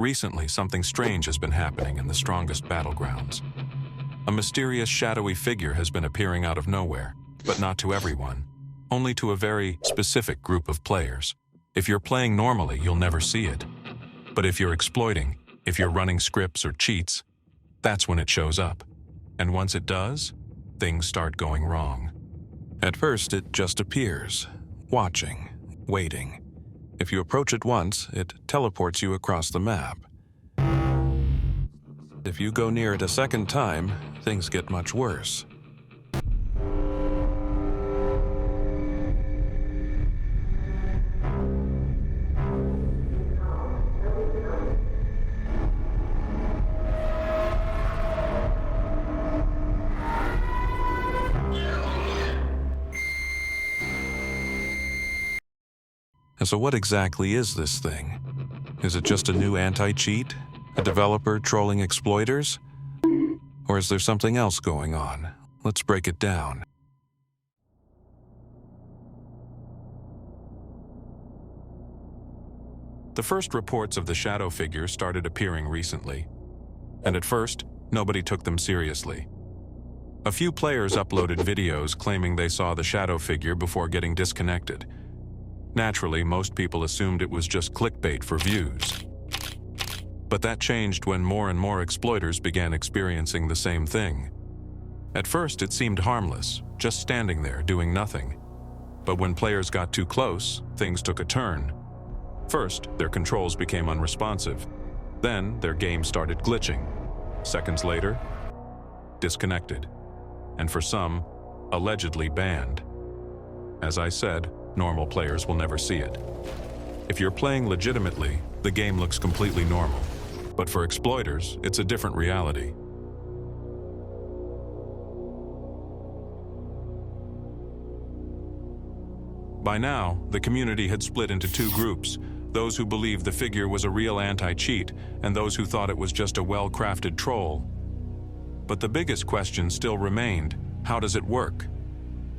Recently, something strange has been happening in the strongest battlegrounds. A mysterious shadowy figure has been appearing out of nowhere, but not to everyone, only to a very specific group of players. If you're playing normally, you'll never see it. But if you're exploiting, if you're running scripts or cheats, that's when it shows up. And once it does, things start going wrong. At first, it just appears, watching, waiting. If you approach it once, it teleports you across the map. If you go near it a second time, things get much worse. And so what exactly is this thing? Is it just a new anti-cheat? A developer trolling exploiters? Or is there something else going on? Let's break it down. The first reports of the shadow figure started appearing recently. And at first, nobody took them seriously. A few players uploaded videos claiming they saw the shadow figure before getting disconnected. Naturally, most people assumed it was just clickbait for views. But that changed when more and more exploiters began experiencing the same thing. At first, it seemed harmless, just standing there doing nothing. But when players got too close, things took a turn. First, their controls became unresponsive. Then, their game started glitching. Seconds later, disconnected. And for some, allegedly banned. As I said, normal players will never see it. If you're playing legitimately, the game looks completely normal. But for exploiters, it's a different reality. By now, the community had split into two groups: those who believed the figure was a real anti-cheat, and those who thought it was just a well-crafted troll. But the biggest question still remained: how does it work?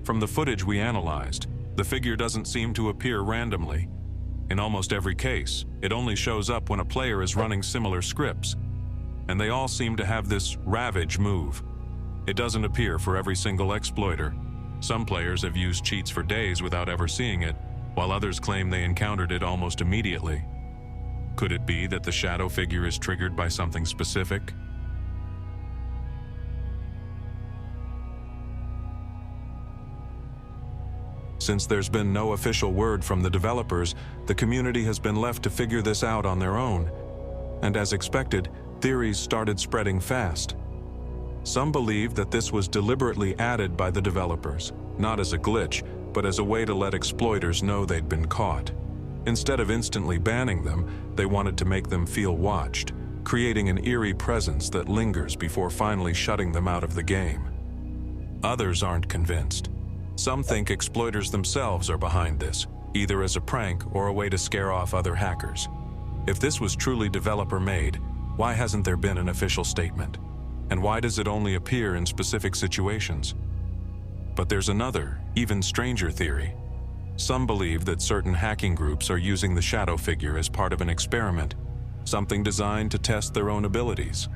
From the footage we analyzed, the figure doesn't seem to appear randomly. In almost every case, it only shows up when a player is running similar scripts, and they all seem to have this ravage move. It doesn't appear for every single exploiter. Some players have used cheats for days without ever seeing it, while others claim they encountered it almost immediately. Could it be that the shadow figure is triggered by something specific? Since there's been no official word from the developers, the community has been left to figure this out on their own. And as expected, theories started spreading fast. Some believe that this was deliberately added by the developers, not as a glitch, but as a way to let exploiters know they'd been caught. Instead of instantly banning them, they wanted to make them feel watched, creating an eerie presence that lingers before finally shutting them out of the game. Others aren't convinced. Some think exploiters themselves are behind this, either as a prank or a way to scare off other hackers. If this was truly developer-made, why hasn't there been an official statement? And why does it only appear in specific situations? But there's another, even stranger theory. Some believe that certain hacking groups are using the shadow figure as part of an experiment, something designed to test their own abilities.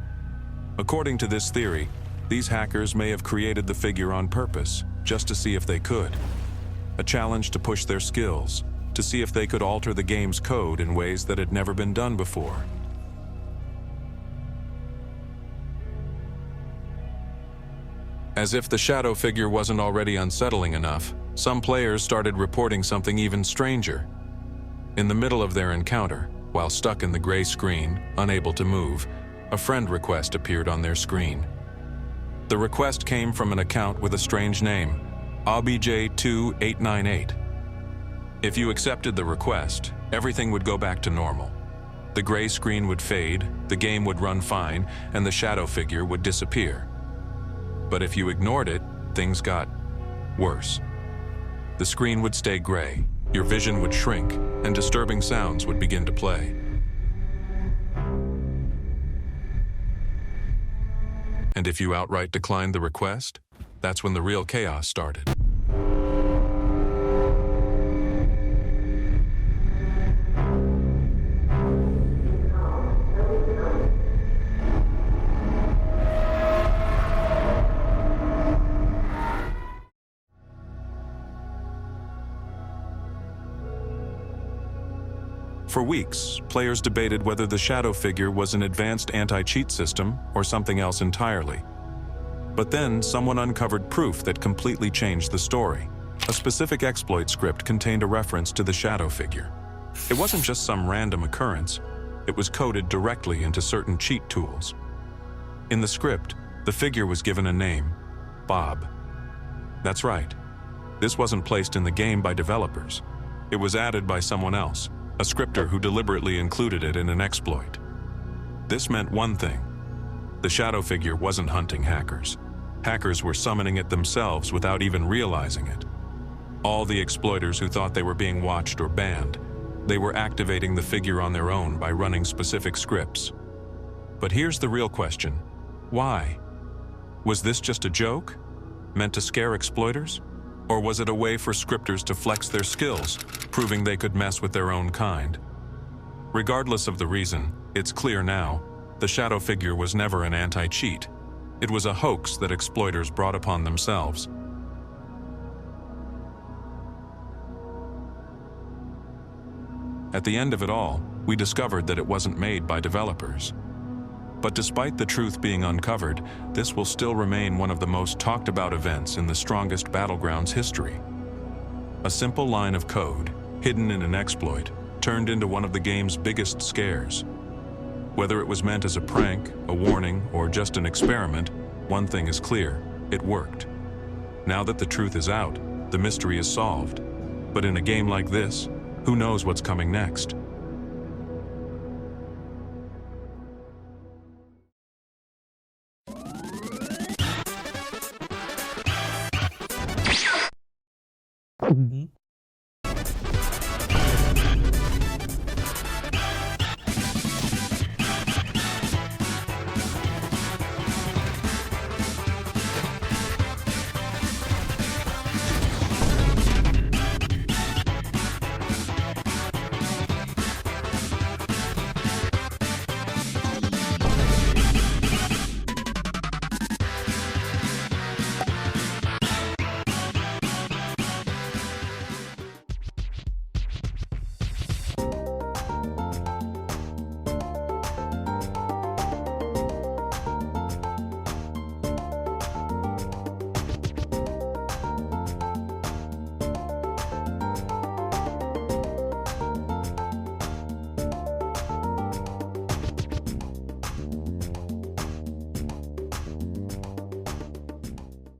According to this theory, these hackers may have created the figure on purpose, just to see if they could. A challenge to push their skills, to see if they could alter the game's code in ways that had never been done before. As if the shadow figure wasn't already unsettling enough, some players started reporting something even stranger. In the middle of their encounter, while stuck in the gray screen, unable to move, a friend request appeared on their screen. The request came from an account with a strange name, ABJ2898. If you accepted the request, everything would go back to normal. The gray screen would fade, the game would run fine, and the shadow figure would disappear. But if you ignored it, things got worse. The screen would stay gray, your vision would shrink, and disturbing sounds would begin to play. And if you outright declined the request, that's when the real chaos started. For weeks, players debated whether the shadow figure was an advanced anti-cheat system or something else entirely. But then, someone uncovered proof that completely changed the story. A specific exploit script contained a reference to the shadow figure. It wasn't just some random occurrence. It was coded directly into certain cheat tools. In the script, the figure was given a name, Bob. That's right. This wasn't placed in the game by developers. It was added by someone else, a scripter who deliberately included it in an exploit. This meant one thing. The shadow figure wasn't hunting hackers. Hackers were summoning it themselves without even realizing it. All the exploiters who thought they were being watched or banned, they were activating the figure on their own by running specific scripts. But here's the real question. Why? Was this just a joke, meant to scare exploiters? Or was it a way for scripters to flex their skills, proving they could mess with their own kind? Regardless of the reason, it's clear now, the shadow figure was never an anti-cheat. It was a hoax that exploiters brought upon themselves. At the end of it all, we discovered that it wasn't made by developers. But despite the truth being uncovered, this will still remain one of the most talked about events in the strongest Battlegrounds history. A simple line of code, hidden in an exploit, turned into one of the game's biggest scares. Whether it was meant as a prank, a warning, or just an experiment, one thing is clear: it worked. Now that the truth is out, the mystery is solved. But in a game like this, who knows what's coming next? Mhm.